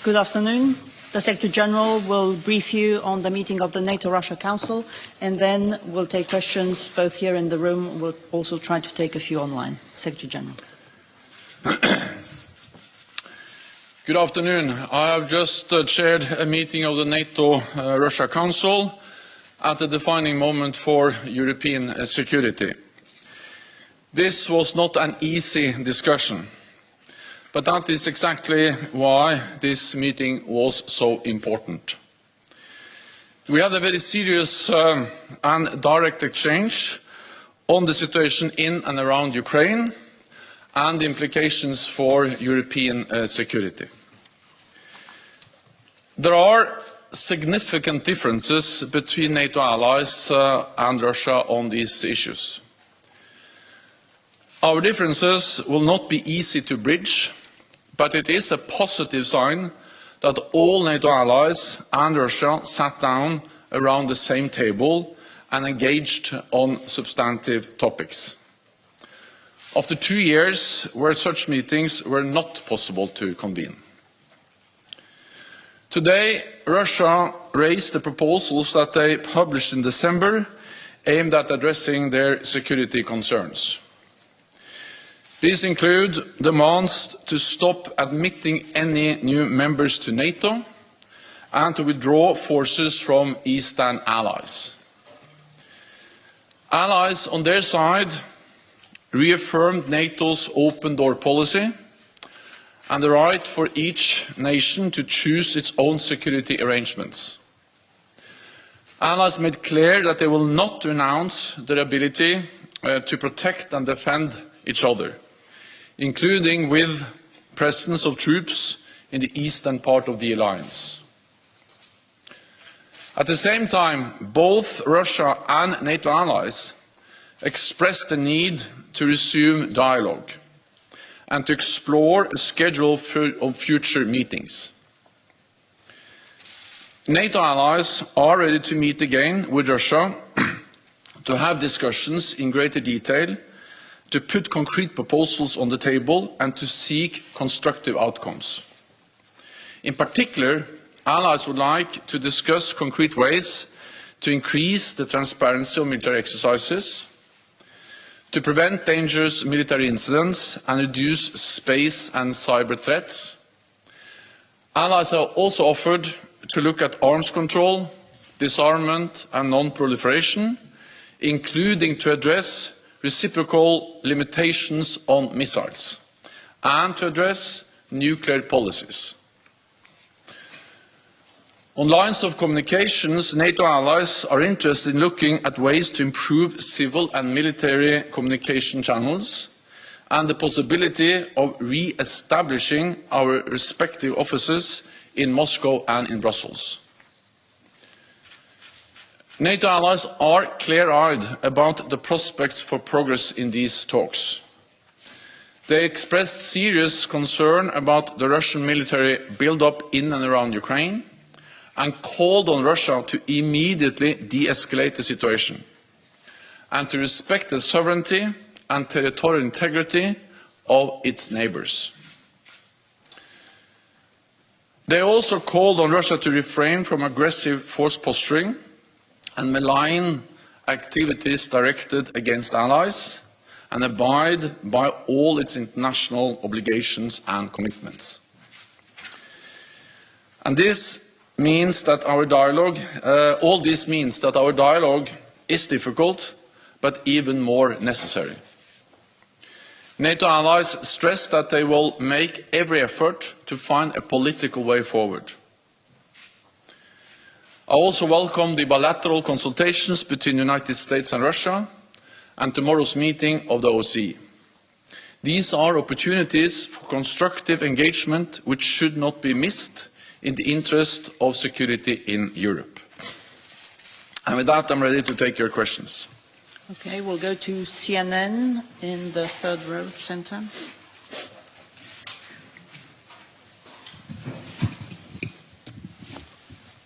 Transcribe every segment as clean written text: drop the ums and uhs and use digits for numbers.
Good afternoon. The Secretary General will brief you on the meeting of the NATO-Russia Council, and then we'll take questions both here in the room. We'll also try to take a few online. Secretary General. Good afternoon. I have just chaired a meeting of the NATO-Russia Council at a defining moment for European security. This was not an easy discussion, but that is exactly why this meeting was so important. We had a very serious and direct exchange on the situation in and around Ukraine and the implications for European security. There are significant differences between NATO allies and Russia on these issues. Our differences will not be easy to bridge, but it is a positive sign that all NATO allies and Russia sat down around the same table and engaged on substantive topics. After 2 years where such meetings were not possible to convene. Today, Russia raised the proposals that they published in December aimed at addressing their security concerns. These include demands to stop admitting any new members to NATO and to withdraw forces from Eastern allies. Allies on their side reaffirmed NATO's open door policy and the right for each nation to choose its own security arrangements. Allies made clear that they will not renounce their ability to protect and defend each other, including with presence of troops in the eastern part of the alliance. At the same time, both Russia and NATO allies expressed the need to resume dialogue and to explore a schedule of future meetings. NATO allies are ready to meet again with Russia to have discussions in greater detail, to put concrete proposals on the table and to seek constructive outcomes. In particular, allies would like to discuss concrete ways to increase the transparency of military exercises, to prevent dangerous military incidents and reduce space and cyber threats. Allies have also offered to look at arms control, disarmament and non-proliferation, including to address reciprocal limitations on missiles and to address nuclear policies. On lines of communications, NATO allies are interested in looking at ways to improve civil and military communication channels and the possibility of re-establishing our respective offices in Moscow and in Brussels. NATO allies are clear-eyed about the prospects for progress in these talks. They expressed serious concern about the Russian military build-up in and around Ukraine and called on Russia to immediately de-escalate the situation and to respect the sovereignty and territorial integrity of its neighbours. They also called on Russia to refrain from aggressive force posturing and malign activities directed against allies and abide by all its international obligations and commitments. And this means that our dialogue, all this means that our dialogue is difficult, but even more necessary. NATO allies stress that they will make every effort to find a political way forward. I also welcome the bilateral consultations between the United States and Russia and tomorrow's meeting of the OSCE. These are opportunities for constructive engagement which should not be missed in the interest of security in Europe. And with that, I'm ready to take your questions. Okay, we'll go to CNN in the third row center.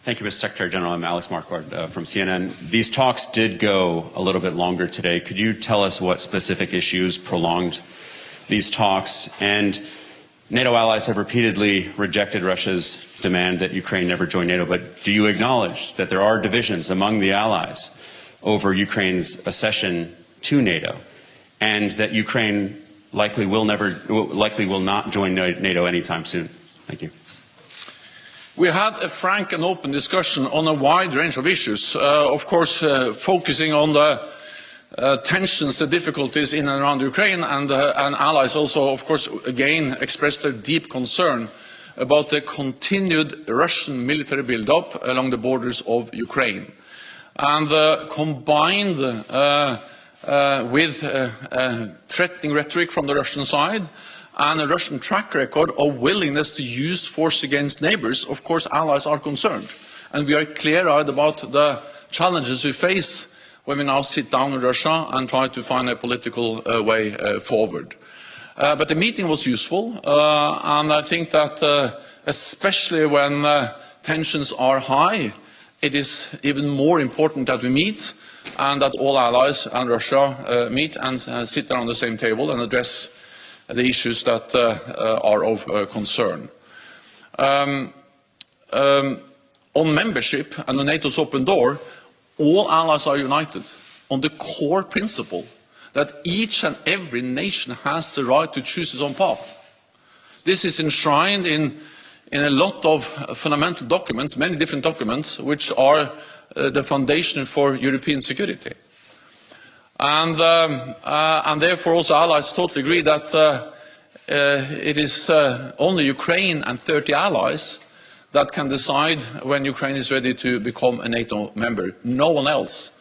Thank you, Mr. Secretary General. I'm Alex Marquardt from CNN. These talks did go a little bit longer today. Could you tell us what specific issues prolonged these talks? And NATO allies have repeatedly rejected Russia's demand that Ukraine never join NATO, but do you acknowledge that there are divisions among the allies over Ukraine's accession to NATO, and that Ukraine likely will not join NATO anytime soon? Thank you. We had a frank and open discussion on a wide range of issues, of course focusing on the tensions, the difficulties in and around Ukraine, and allies also, of course, again expressed their deep concern about the continued Russian military build-up along the borders of Ukraine. And combined with threatening rhetoric from the Russian side and a Russian track record of willingness to use force against neighbors, of course, allies are concerned. And we are clear-eyed about the challenges we face when we now sit down with Russia and try to find a political way forward. But the meeting was useful, and I think that especially when tensions are high, it is even more important that we meet and that all allies and Russia meet and sit around the same table and address the issues that are of concern. On membership and on NATO's open door, all allies are united on the core principle that each and every nation has the right to choose its own path. This is enshrined in a lot of fundamental documents, many different documents, which are the foundation for European security. And therefore also allies totally agree that it is only Ukraine and 30 allies that can decide when Ukraine is ready to become a NATO member. No one else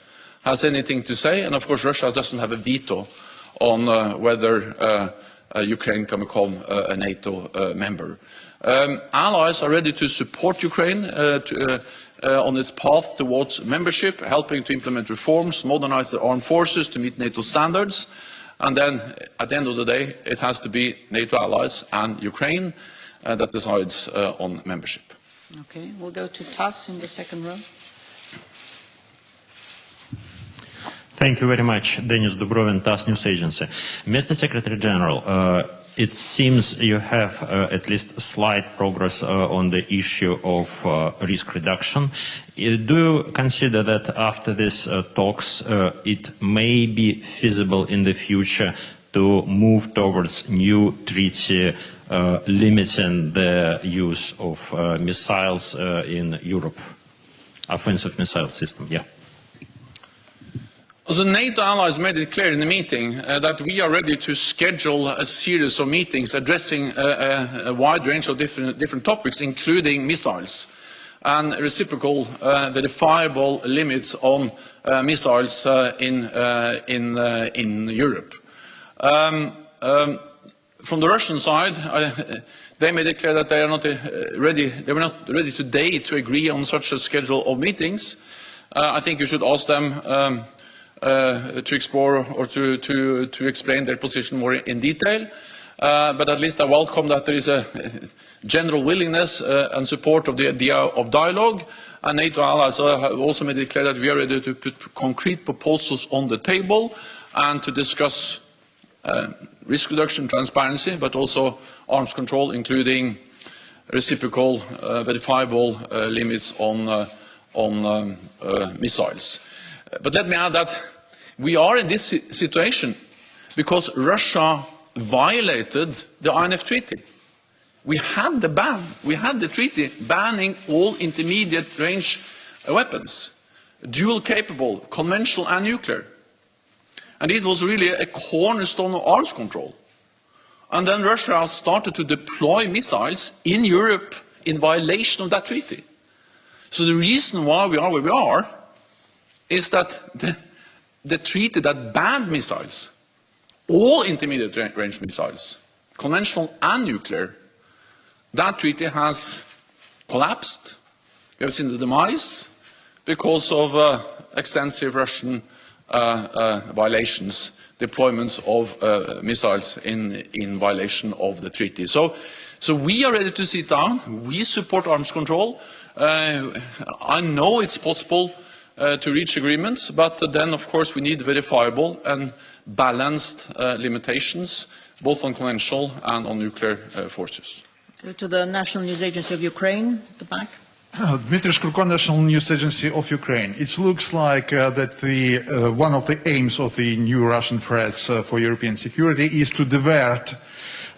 has anything to say, and of course Russia doesn't have a veto on whether Ukraine can become a NATO member. Allies are ready to support Ukraine on its path towards membership, helping to implement reforms, modernize their armed forces to meet NATO standards, and then at the end of the day it has to be NATO allies and Ukraine that decides on membership. Okay, we'll go to TASS in the second row. Thank you very much. Denis Dubrovin, TASS News Agency. Mr. Secretary General, it seems you have at least slight progress on the issue of risk reduction. Do you consider that after these talks it may be feasible in the future to move towards new treaty limiting the use of missiles in Europe, offensive missile system? Yeah. The NATO allies made it clear in the meeting that we are ready to schedule a series of meetings addressing a wide range of different topics, including missiles and reciprocal verifiable limits on missiles in Europe. From the Russian side, they made it clear that they are not ready. They were not ready today to agree on such a schedule of meetings. I think you should ask them to explore or to explain their position more in detail. But at least I welcome that there is a general willingness and support of the idea of dialogue. And NATO allies have also made it clear that we are ready to put concrete proposals on the table and to discuss risk reduction, transparency, but also arms control, including reciprocal, verifiable limits on missiles. But let me add that we are in this situation because Russia violated the INF Treaty. We had the ban, we had the treaty banning all intermediate range weapons, dual capable, conventional and nuclear. And it was really a cornerstone of arms control. And then Russia started to deploy missiles in Europe in violation of that treaty. So the reason why we are where we are is that the treaty that banned missiles, all intermediate range missiles, conventional and nuclear, that treaty has collapsed. We have seen the demise because of extensive Russian violations, deployments of missiles in violation of the treaty. So we are ready to sit down. We support arms control. I know it's possible to reach agreements, but then of course we need verifiable and balanced limitations, both on conventional and on nuclear forces. Go to the National News Agency of Ukraine, at the back. Dmitry Shkurko, National News Agency of Ukraine. It looks like that one of the aims of the new Russian threats for European security is to divert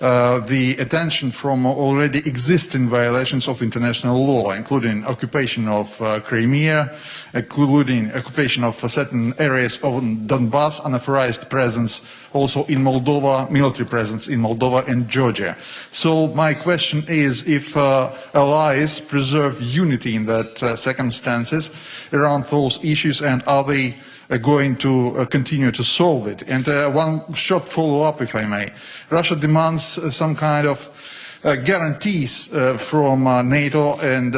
the attention from already existing violations of international law, including occupation of Crimea, including occupation of certain areas of Donbass, unauthorized presence also in Moldova, military presence in Moldova and Georgia. So my question is if allies preserve unity in that circumstances around those issues, and are they going to continue to solve it? And one short follow-up, if I may. Russia demands some kind of guarantees from NATO and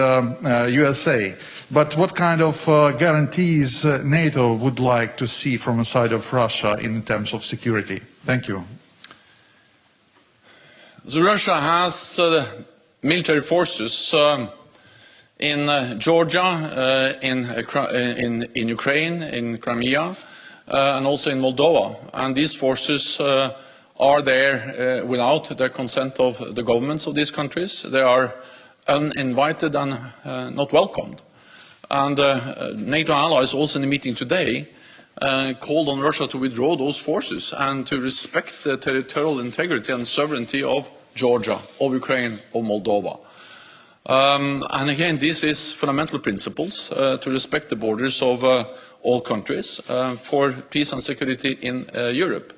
USA. But what kind of guarantees NATO would like to see from the side of Russia in terms of security? Thank you. So Russia has military forces in Georgia, in Ukraine, in Crimea, and also in Moldova. And these forces are there without the consent of the governments of these countries. They are uninvited and not welcomed. And NATO allies, also in the meeting today, called on Russia to withdraw those forces and to respect the territorial integrity and sovereignty of Georgia, of Ukraine, of Moldova. And again, this is fundamental principles to respect the borders of all countries for peace and security in Europe.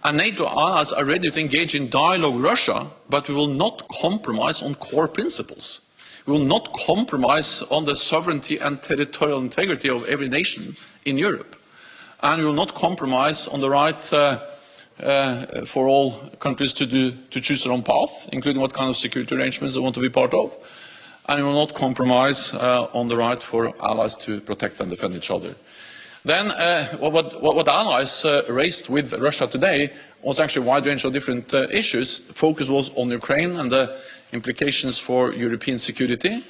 And NATO allies are ready to engage in dialogue with Russia, but we will not compromise on core principles. We will not compromise on the sovereignty and territorial integrity of every nation in Europe. And we will not compromise on the right for all countries to choose their own path, including what kind of security arrangements they want to be part of. And we will not compromise on the right for allies to protect and defend each other. Then what allies raised with Russia today was actually a wide range of different issues. The focus was on Ukraine and the implications for European security.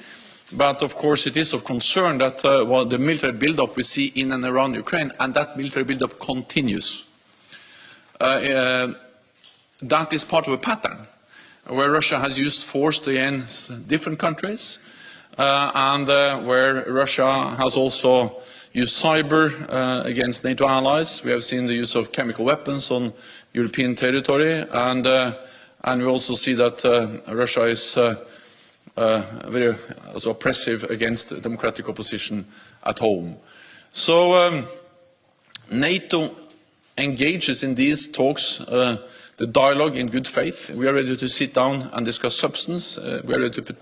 But of course it is of concern that the military build-up we see in and around Ukraine, and that military build-up continues. That is part of a pattern where Russia has used force against different countries and where Russia has also used cyber against NATO allies. We have seen the use of chemical weapons on European territory, and we also see that Russia is very oppressive against democratic opposition at home. So NATO engages in these talks, the dialogue in good faith. We are ready to sit down and discuss substance. We are ready to put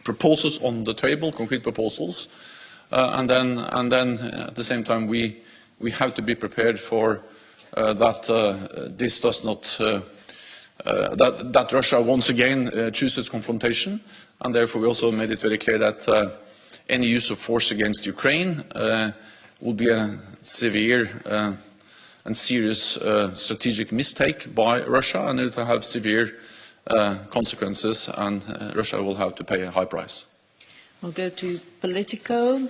proposals on the table, concrete proposals. And then at the same time, we have to be prepared for that this does not, that Russia once again chooses confrontation. And therefore, we also made it very clear that any use of force against Ukraine will be a severe and serious strategic mistake by Russia, and it will have severe consequences, and Russia will have to pay a high price. We'll go to Politico.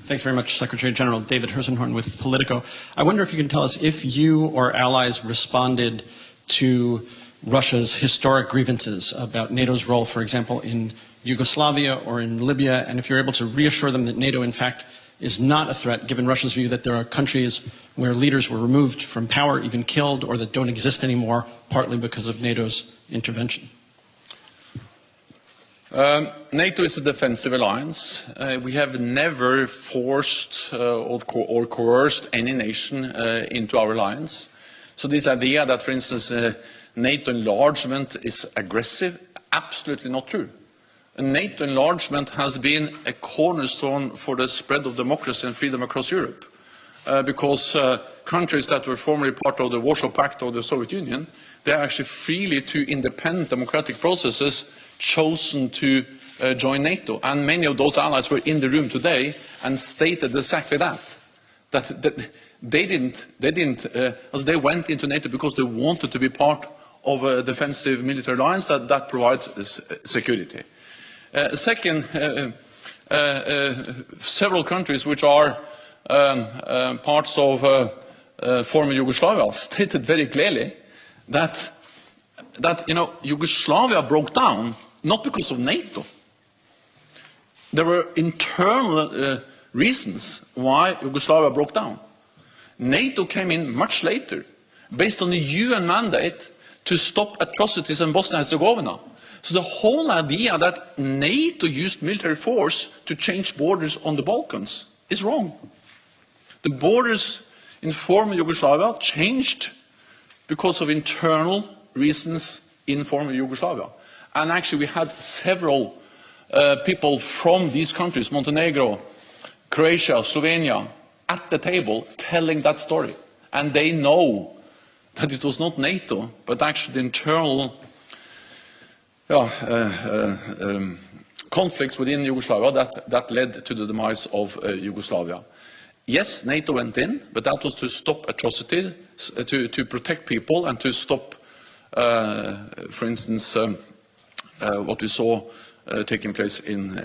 Thanks very much, Secretary General. David Herzenhorn with Politico. I wonder if you can tell us if you or allies responded to Russia's historic grievances about NATO's role, for example, in Yugoslavia or in Libya, and if you're able to reassure them that NATO, in fact, is not a threat, given Russia's view that there are countries where leaders were removed from power, even killed, or that don't exist anymore, partly because of NATO's intervention. NATO is a defensive alliance. We have never forced or coerced any nation into our alliance. So this idea that, for instance, NATO enlargement is aggressive, absolutely not true. NATO enlargement has been a cornerstone for the spread of democracy and freedom across Europe, because countries that were formerly part of the Warsaw Pact or the Soviet Union, they are actually freely to independent democratic processes chosen to join NATO. And many of those allies were in the room today and stated exactly that they went into NATO because they wanted to be part of a defensive military alliance that provides security. Second, several countries which are parts of former Yugoslavia stated very clearly that Yugoslavia broke down not because of NATO. There were internal reasons why Yugoslavia broke down. NATO came in much later, based on the UN mandate to stop atrocities in Bosnia and Herzegovina. So the whole idea that NATO used military force to change borders on the Balkans is wrong. The borders in former Yugoslavia changed because of internal reasons in former Yugoslavia. And actually we had several people from these countries, Montenegro, Croatia, Slovenia, at the table telling that story. And they know that it was not NATO, but actually the internal conflicts within Yugoslavia that led to the demise of Yugoslavia. Yes, NATO went in, but that was to stop atrocities, to protect people and to stop, for instance, what we saw taking place in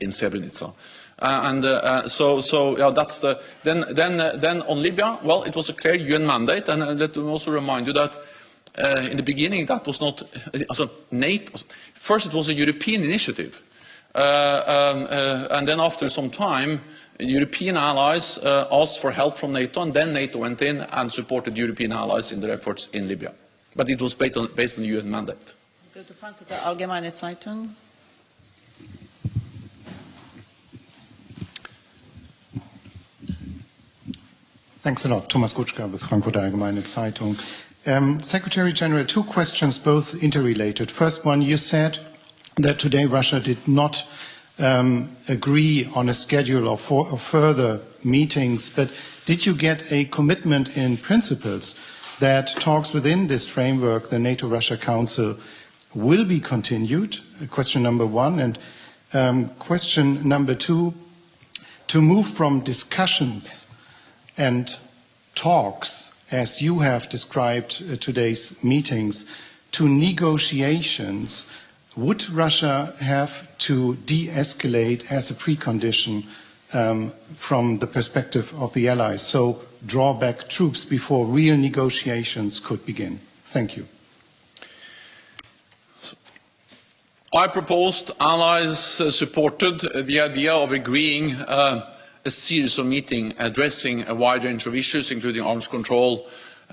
Srebrenica. So that's the then on Libya. Well, it was a clear UN mandate, and let me also remind you that in the beginning that was not NATO. First, it was a European initiative, and then after some time, European allies asked for help from NATO, and then NATO went in and supported European allies in their efforts in Libya. But it was based on UN mandate. Go to Frankfurter Allgemeine Zeitung. Thanks a lot. Thomas Kutschka with Frankfurter Allgemeine Zeitung. Secretary General, two questions, both interrelated. First one, you said that today Russia did not agree on a schedule of further meetings, but did you get a commitment in principles that talks within this framework, the NATO-Russia Council, will be continued? Question number one. And question number two, to move from discussions and talks, as you have described today's meetings, to negotiations, would Russia have to de-escalate as a precondition from the perspective of the Allies, so draw back troops before real negotiations could begin? Thank you. I proposed, Allies supported the idea of agreeing a series of meetings addressing a wide range of issues, including arms control,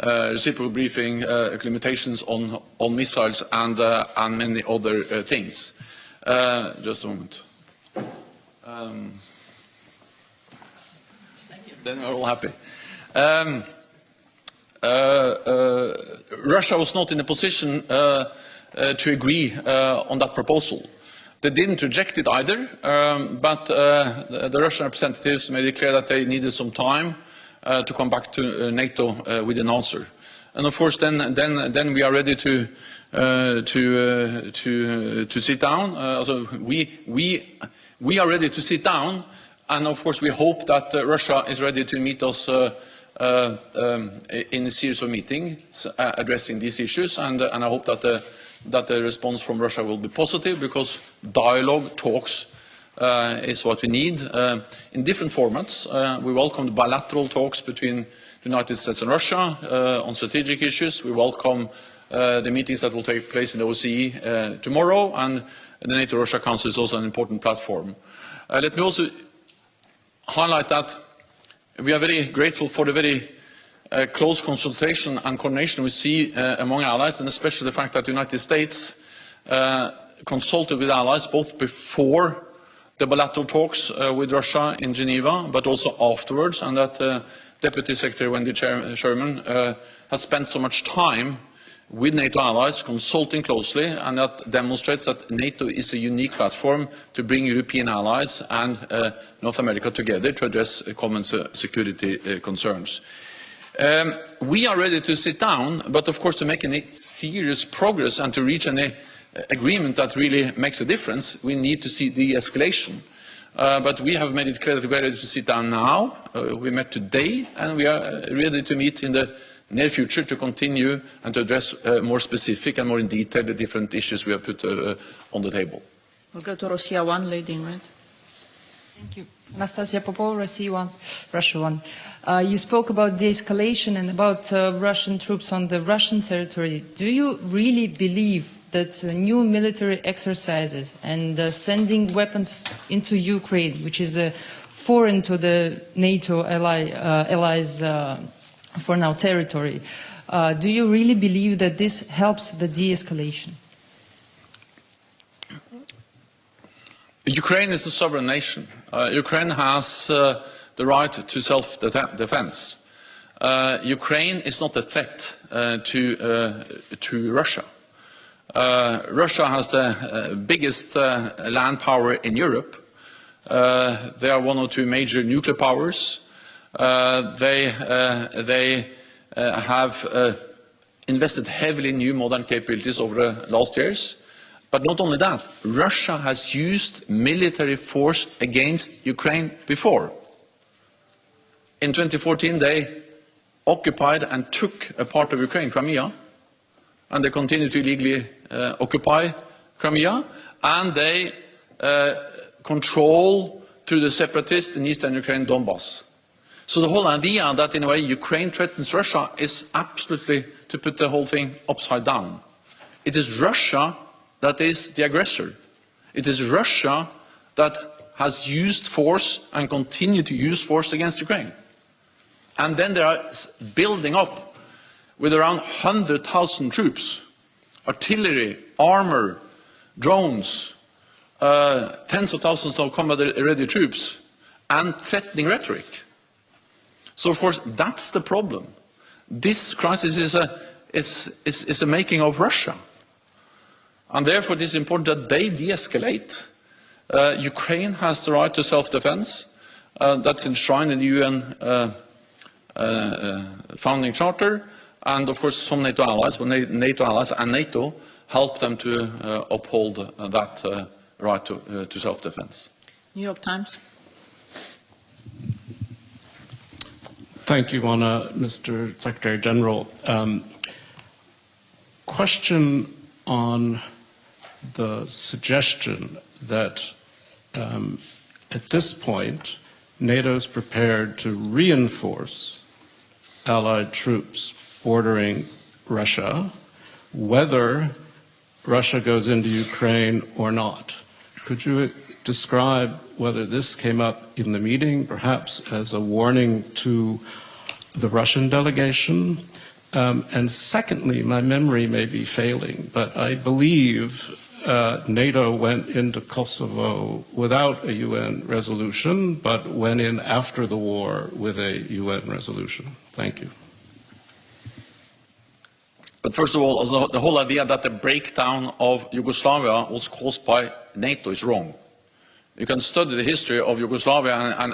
reciprocal briefing, limitations on missiles, and many other things. Just a moment. Then we're all happy. Russia was not in a position to agree on that proposal. They didn't reject it either, but the Russian representatives made it clear that they needed some time to come back to NATO with an answer. And of course, then we are ready to sit down. So we are ready to sit down, and of course we hope that Russia is ready to meet us in a series of meetings addressing these issues, and I hope that the response from Russia will be positive, because dialogue, talks, is what we need in different formats. We welcome the bilateral talks between the United States and Russia on strategic issues. We welcome the meetings that will take place in the OSCE tomorrow, and the NATO-Russia Council is also an important platform. Let me also highlight that we are very grateful for the very close consultation and coordination we see among allies, and especially the fact that the United States consulted with allies both before the bilateral talks with Russia in Geneva, but also afterwards, and that Deputy Secretary Wendy Sherman has spent so much time with NATO allies, consulting closely, and that demonstrates that NATO is a unique platform to bring European allies and North America together to address common security concerns. We are ready to sit down, but of course to make any serious progress and to reach any agreement that really makes a difference, we need to see the escalation. But we have made it clear that we are ready to sit down now. We met today, and we are ready to meet in the near future to continue and to address more specific and more in detail the different issues we have put on the table. We'll go to Russia 1, lady in red. Thank you. Anastasia Popova, Russia One. You spoke about de-escalation and about Russian troops on the Russian territory. Do you really believe that new military exercises and sending weapons into Ukraine, which is foreign to the NATO allies for now territory, do you really believe that this helps the de-escalation? Ukraine is a sovereign nation. Ukraine has the right to self-defense. Ukraine is not a threat to Russia. Russia has the biggest land power in Europe. They are one or two major nuclear powers. They have invested heavily in new modern capabilities over the last years. But not only that, Russia has used military force against Ukraine before. In 2014, they occupied and took a part of Ukraine, Crimea, and they continue to illegally occupy Crimea, and they control, through the separatists in eastern Ukraine, Donbass. So the whole idea that, in a way, Ukraine threatens Russia is absolutely to put the whole thing upside down. It is Russia that is the aggressor. It is Russia that has used force and continue to use force against Ukraine. And then they are building up with around 100,000 troops, artillery, armor, drones, tens of thousands of combat-ready troops, and threatening rhetoric. So, of course, that's the problem. This crisis is a making of Russia. And therefore, it is important that they de-escalate. Ukraine has the right to self-defense. That's enshrined in the UN founding charter. And, of course, some NATO allies, and NATO help them to uphold that right to self-defense. New York Times. Thank you, Anna, Mr. Secretary General. Question on the suggestion that at this point, NATO is prepared to reinforce Allied troops bordering Russia, whether Russia goes into Ukraine or not. Could you describe whether this came up in the meeting, perhaps as a warning to the Russian delegation? And secondly, my memory may be failing, but I believe NATO went into Kosovo without a UN resolution, but went in after the war with a UN resolution. Thank you. But first of all, the whole idea that the breakdown of Yugoslavia was caused by NATO is wrong. You can study the history of Yugoslavia, and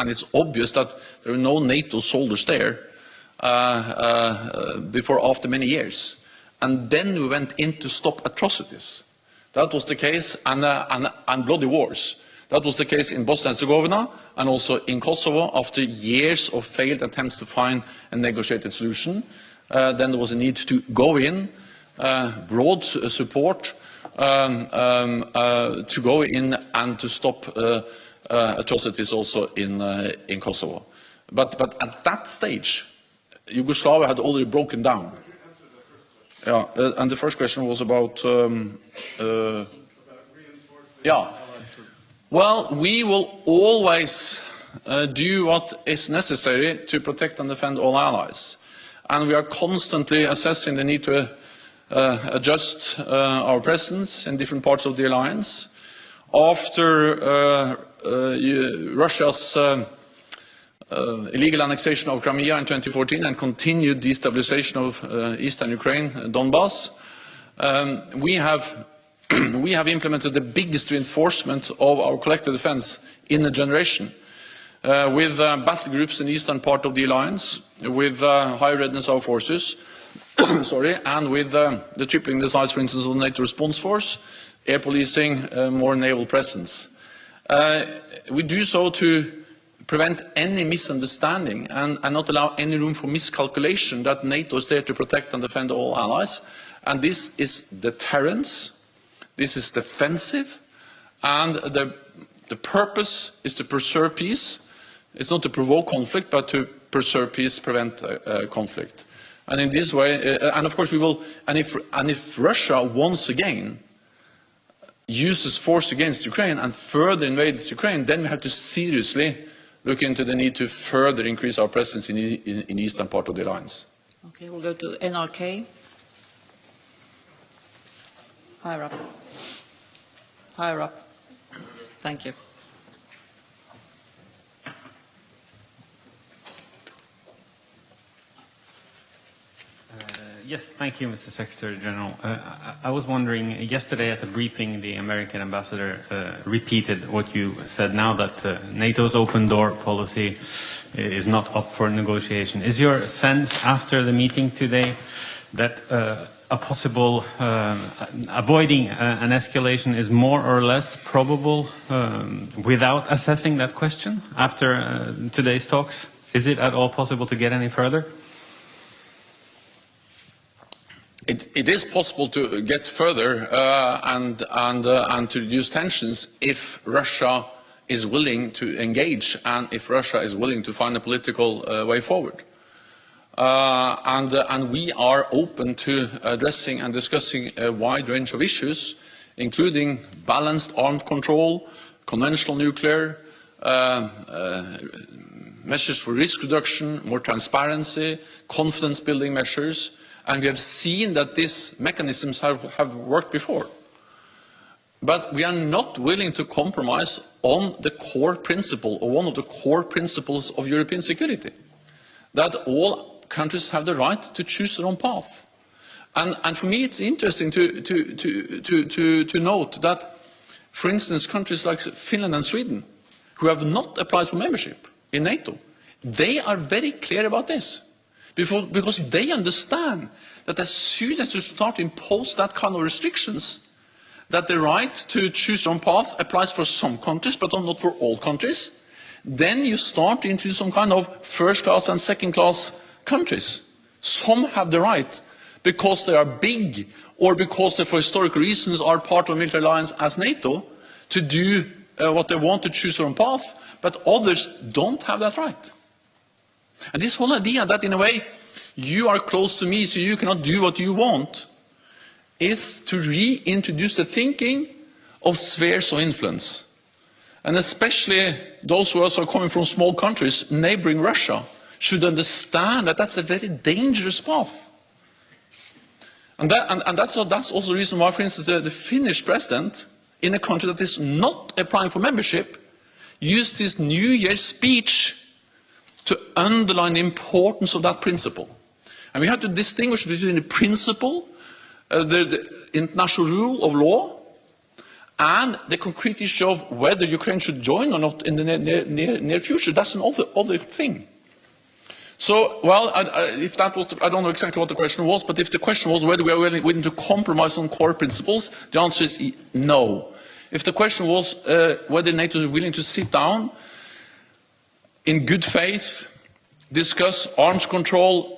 it's obvious that there were no NATO soldiers there after many years. And then we went in to stop atrocities. That was the case, and bloody wars. That was the case in Bosnia and Herzegovina and also in Kosovo after years of failed attempts to find a negotiated solution. Then there was a need to go in, broad support, to go in and to stop atrocities also in Kosovo. But at that stage, Yugoslavia had already broken down. Yeah, and the first question was about well, we will always do what is necessary to protect and defend all allies. And we are constantly assessing the need to adjust our presence in different parts of the alliance. After Russia's illegal annexation of Crimea in 2014 and continued destabilization of eastern Ukraine, Donbass, we have implemented the biggest reinforcement of our collective defense in a generation, with battle groups in the eastern part of the alliance, with high readiness of our forces, and with the tripling the size, for instance, of the NATO response force, air policing, more naval presence. We do so to prevent any misunderstanding and not allow any room for miscalculation that NATO is there to protect and defend all allies. And this is deterrence, this is defensive, and the The purpose is to preserve peace. It's not to provoke conflict, but to preserve peace, prevent conflict. And in this way, and of course we will, and if Russia once again uses force against Ukraine and further invades Ukraine, then we have to seriously look into the need to further increase our presence in the eastern part of the alliance. Okay, we'll go to NRK. Higher up. Higher up. Thank you. Yes, thank you, Mr. Secretary General. I was wondering, yesterday at the briefing, the American ambassador repeated what you said now, that NATO's open door policy is not up for negotiation. Is your sense after the meeting today that a possible avoiding an escalation is more or less probable without assessing that question after today's talks? Is it at all possible to get any further? It is possible to get further and to reduce tensions if Russia is willing to engage and if Russia is willing to find a political way forward. And we are open to addressing and discussing a wide range of issues, including balanced arms control, conventional nuclear, measures for risk reduction, more transparency, confidence-building measures. And we have seen that these mechanisms have worked before. But we are not willing to compromise on the core principle, or one of the core principles of European security, that all countries have the right to choose their own path. And for me it's interesting to note that, for instance, countries like Finland and Sweden, who have not applied for membership in NATO, they are very clear about this. Because they understand that as soon as you start to impose that kind of restrictions, that the right to choose your own path applies for some countries, but not for all countries, then you start into some kind of first-class and second-class countries. Some have the right, because they are big, or because they, for historical reasons, are part of a military alliance as NATO, to do what they want, to choose their own path, but others don't have that right. And this whole idea that, in a way, you are close to me, so you cannot do what you want, is to reintroduce the thinking of spheres of influence. And especially those who are coming from small countries, neighboring Russia, should understand that that's a very dangerous path. And that's also the reason why, for instance, the Finnish president, in a country that is not applying for membership, used his New Year's speech to underline the importance of that principle. And we have to distinguish between the principle, the international rule of law, and the concrete issue of whether Ukraine should join or not in the near future. That's another thing. So, well, if that was, I don't know exactly what the question was, but if the question was whether we are willing to compromise on core principles, the answer is no. If the question was whether NATO is willing to sit down in good faith, discuss arms control,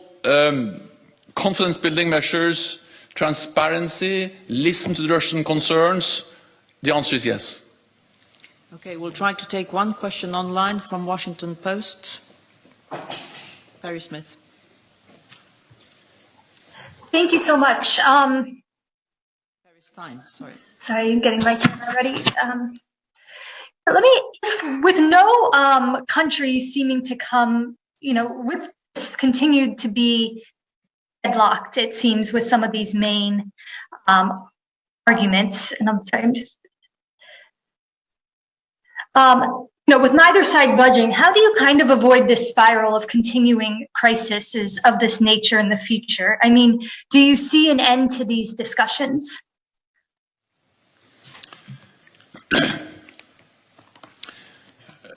confidence-building measures, transparency, listen to the Russian concerns, the answer is yes. Okay, we'll try to take one question online from Washington Post. Barry Smith. Thank you so much. Barry Stein, sorry. Sorry, getting my camera ready. Let me, with no country seeming to come, with this continued to be deadlocked, it seems, with some of these main arguments, and I'm sorry, I'm just, with neither side budging, how do you kind of avoid this spiral of continuing crises of this nature in the future? I mean, do you see an end to these discussions?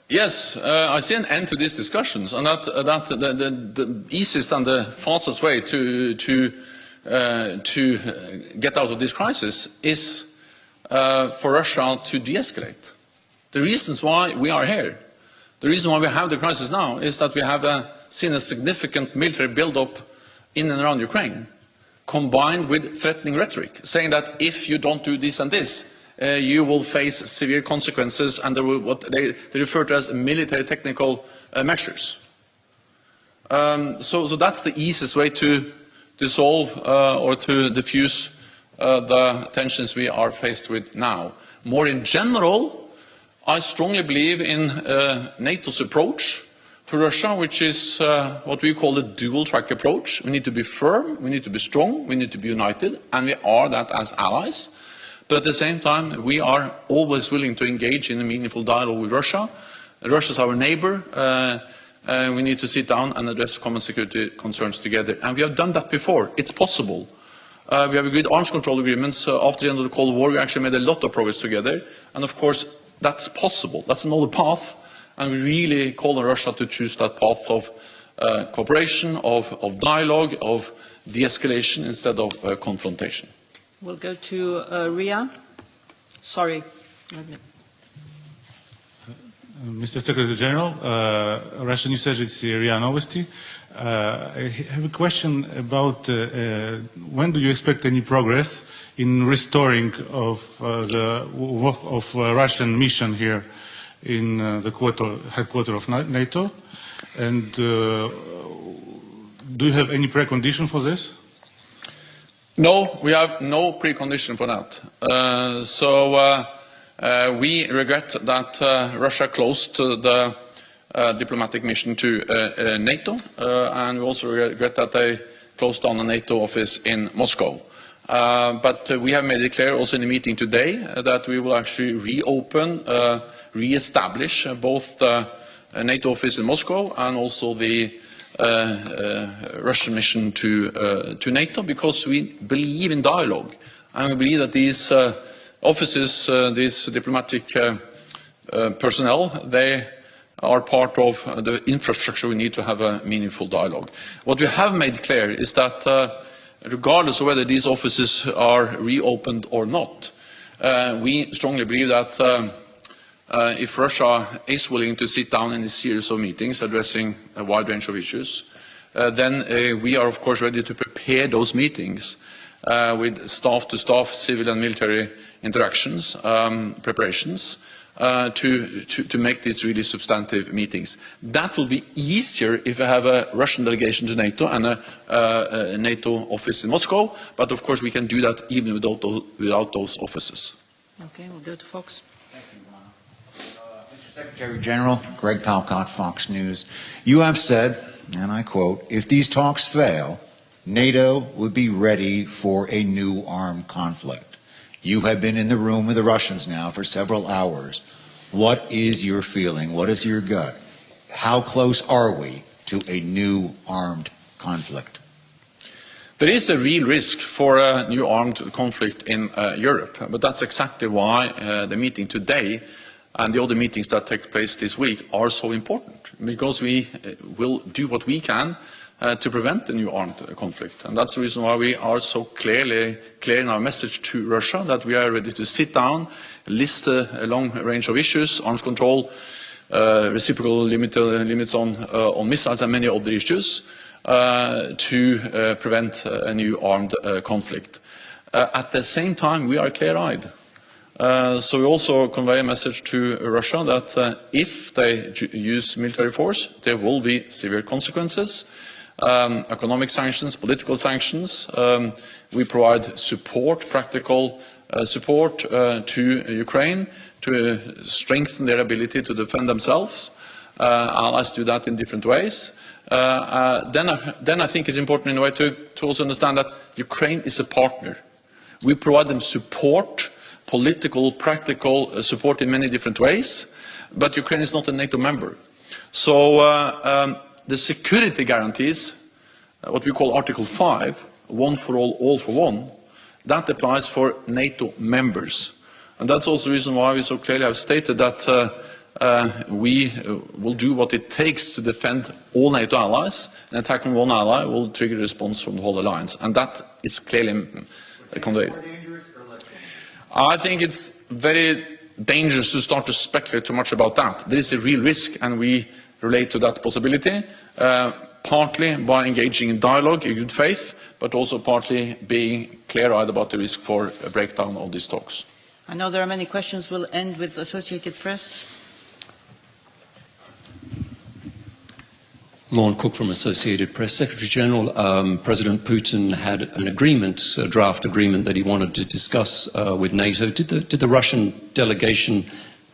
Yes, I see an end to these discussions, and that the easiest and the fastest way to get out of this crisis is for Russia to de-escalate. The reasons why we are here, the reason why we have the crisis now, is that we have seen a significant military build-up in and around Ukraine, combined with threatening rhetoric, saying that if you don't do this and this, you will face severe consequences under what they refer to as military technical measures. So that's the easiest way to dissolve or to diffuse the tensions we are faced with now. More in general, I strongly believe in NATO's approach to Russia, which is what we call a dual-track approach. We need to be firm, we need to be strong, we need to be united, and we are that as allies. But at the same time, we are always willing to engage in a meaningful dialogue with Russia. Russia is our neighbor. We need to sit down and address common security concerns together. And we have done that before. It's possible. We have agreed arms control agreements. After the end of the Cold War, we actually made a lot of progress together. And of course, that's possible. That's another path. And we really call on Russia to choose that path of cooperation, of dialogue, of de-escalation instead of confrontation. We'll go to Ria. Sorry. Mr. Secretary General, Russian News Agency RIA Novosti. I have a question about when do you expect any progress in restoring of the Russian mission here in the headquarters of NATO, and do you have any precondition for this? No, we have no precondition for that. We regret that Russia closed the diplomatic mission to NATO, and we also regret that they closed down the NATO office in Moscow. But we have made it clear also in the meeting today that we will actually reopen, re-establish both the NATO office in Moscow and also the Russian mission to NATO, because we believe in dialogue, and we believe that these offices, these diplomatic personnel, they are part of the infrastructure we need to have a meaningful dialogue. What we have made clear is that regardless of whether these offices are reopened or not, we strongly believe that if Russia is willing to sit down in a series of meetings addressing a wide range of issues, then we are of course ready to prepare those meetings with staff-to-staff, civil and military interactions, preparations, to make these really substantive meetings. That will be easier if we have a Russian delegation to NATO and a NATO office in Moscow, but of course we can do that even without those offices. Okay, we'll go to Fox. Mr. Secretary General, Greg Palcott, Fox News. You have said, and I quote, if these talks fail, NATO would be ready for a new armed conflict. You have been in the room with the Russians now for several hours. What is your feeling? What is your gut? How close are we to a new armed conflict? There is a real risk for a new armed conflict in Europe, but that's exactly why the meeting today and the other meetings that take place this week are so important, because we will do what we can to prevent the new armed conflict. And that's the reason why we are so clear in our message to Russia that we are ready to sit down, list a long range of issues, arms control, reciprocal limits on missiles and many other issues to prevent a new armed conflict. At the same time, we are clear-eyed. So we also convey a message to Russia that if they use military force, there will be severe consequences. Economic sanctions, political sanctions. We provide support, practical support to Ukraine to strengthen their ability to defend themselves. Allies do that in different ways. Then I think it's important in a way to also understand that Ukraine is a partner. We provide them support, political, practical support in many different ways, but Ukraine is not a NATO member. So the security guarantees, what we call Article 5, one for all for one, that applies for NATO members. And that's also the reason why we so clearly have stated that we will do what it takes to defend all NATO allies. An attack on one ally will trigger a response from the whole alliance. And that is clearly conveyed. I think it's very dangerous to start to speculate too much about that. There is a real risk, and we relate to that possibility, partly by engaging in dialogue in good faith, but also partly being clear-eyed about the risk for a breakdown of these talks. I know there are many questions. We'll end with Associated Press. Lorne Cook from Associated Press. Secretary General, President Putin had an agreement, a draft agreement that he wanted to discuss with NATO. Did the Russian delegation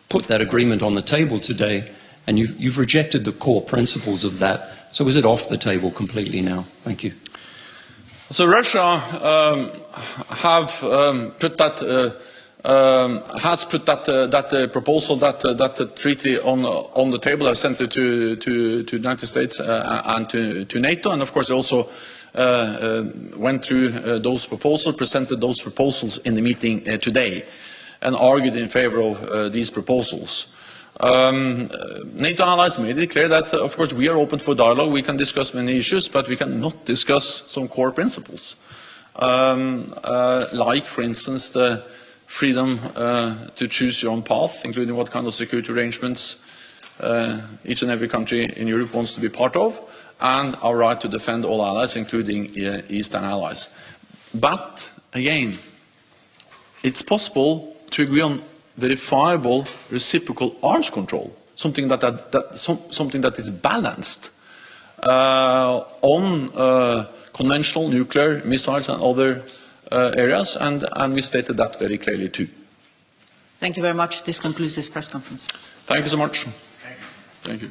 put that agreement on the table today? And you've rejected the core principles of that. So is it off the table completely now? Thank you. So Russia has put that proposal, that treaty on the table. I've sent it to the United States and to NATO, and of course also went through those proposals, presented those proposals in the meeting today, and argued in favor of these proposals. NATO allies made it clear that, of course, we are open for dialogue. We can discuss many issues, but we cannot discuss some core principles, like, for instance, the freedom to choose your own path, including what kind of security arrangements each and every country in Europe wants to be part of, and our right to defend all allies, including Eastern allies. But, again, it's possible to agree on verifiable reciprocal arms control, something that is balanced on conventional nuclear missiles and other areas, and we stated that very clearly too. Thank you very much. This concludes this press conference. Thank you so much. Thank you.